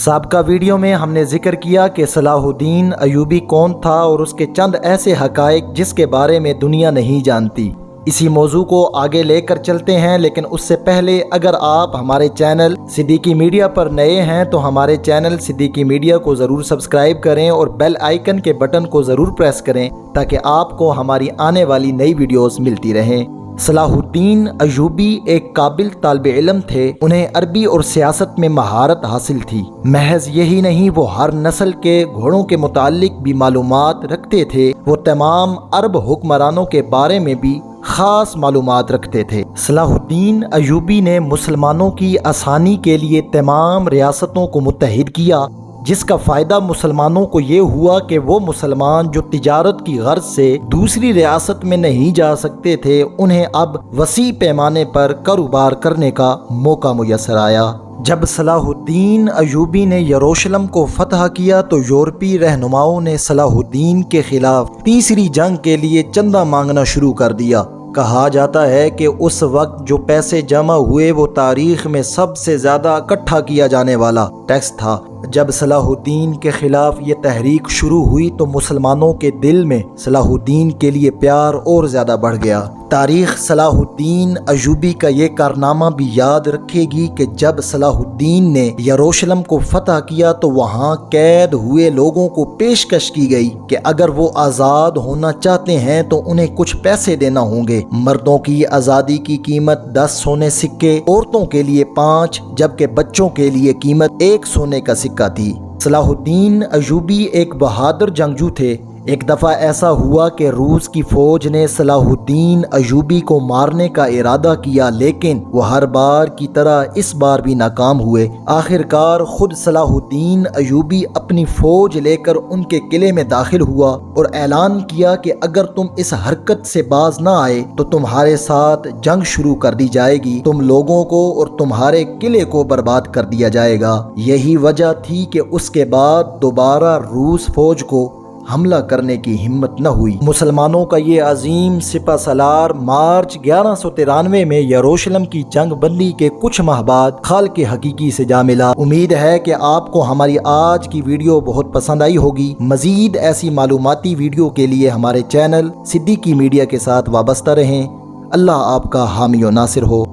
سابقہ ویڈیو میں ہم نے ذکر کیا کہ صلاح الدین ایوبی کون تھا اور اس کے چند ایسے حقائق جس کے بارے میں دنیا نہیں جانتی۔ اسی موضوع کو آگے لے کر چلتے ہیں، لیکن اس سے پہلے اگر آپ ہمارے چینل صدیقی میڈیا پر نئے ہیں تو ہمارے چینل صدیقی میڈیا کو ضرور سبسکرائب کریں اور بیل آئیکن کے بٹن کو ضرور پریس کریں تاکہ آپ کو ہماری آنے والی نئی ویڈیوز ملتی رہیں۔ صلاح الدین ایوبی ایک قابل طالب علم تھے۔ انہیں عربی اور سیاست میں مہارت حاصل تھی۔ محض یہی نہیں، وہ ہر نسل کے گھوڑوں کے متعلق بھی معلومات رکھتے تھے۔ وہ تمام عرب حکمرانوں کے بارے میں بھی خاص معلومات رکھتے تھے۔ صلاح الدین ایوبی نے مسلمانوں کی آسانی کے لیے تمام ریاستوں کو متحد کیا، جس کا فائدہ مسلمانوں کو یہ ہوا کہ وہ مسلمان جو تجارت کی غرض سے دوسری ریاست میں نہیں جا سکتے تھے، انہیں اب وسیع پیمانے پر کاروبار کرنے کا موقع میسر آیا۔ جب صلاح الدین ایوبی نے یروشلم کو فتح کیا تو یورپی رہنماؤں نے صلاح الدین کے خلاف تیسری جنگ کے لیے چندہ مانگنا شروع کر دیا۔ کہا جاتا ہے کہ اس وقت جو پیسے جمع ہوئے وہ تاریخ میں سب سے زیادہ اکٹھا کیا جانے والا ٹیکس تھا۔ جب صلاح الدین کے خلاف یہ تحریک شروع ہوئی تو مسلمانوں کے دل میں صلاح الدین کے لیے پیار اور زیادہ بڑھ گیا۔ تاریخ صلاح الدین ایوبی کا یہ کارنامہ بھی یاد رکھے گی کہ جب صلاح الدین نے یروشلم کو فتح کیا تو وہاں قید ہوئے لوگوں کو پیشکش کی گئی کہ اگر وہ آزاد ہونا چاہتے ہیں تو انہیں کچھ پیسے دینا ہوں گے۔ مردوں کی آزادی کی قیمت 10 سونے سکے، عورتوں کے لیے 5، جبکہ بچوں کے لیے قیمت 1 سونے کا سکہ تھی۔ صلاح الدین ایوبی ایک بہادر جنگجو تھے۔ ایک دفعہ ایسا ہوا کہ روس کی فوج نے صلاح الدین ایوبی کو مارنے کا ارادہ کیا، لیکن وہ ہر بار کی طرح اس بار بھی ناکام ہوئے۔ آخر کار خود صلاح الدین ایوبی اپنی فوج لے کر ان کے قلعے میں داخل ہوا اور اعلان کیا کہ اگر تم اس حرکت سے باز نہ آئے تو تمہارے ساتھ جنگ شروع کر دی جائے گی، تم لوگوں کو اور تمہارے قلعے کو برباد کر دیا جائے گا۔ یہی وجہ تھی کہ اس کے بعد دوبارہ روس فوج کو حملہ کرنے کی ہمت نہ ہوئی۔ مسلمانوں کا یہ عظیم سپہ سالار مارچ 1193 میں یروشلم کی جنگ بندی کے کچھ ماہ بعد خالق حقیقی سے جا ملا۔ امید ہے کہ آپ کو ہماری آج کی ویڈیو بہت پسند آئی ہوگی۔ مزید ایسی معلوماتی ویڈیو کے لیے ہمارے چینل صدیقی میڈیا کے ساتھ وابستہ رہیں۔ اللہ آپ کا حامی و ناصر ہو۔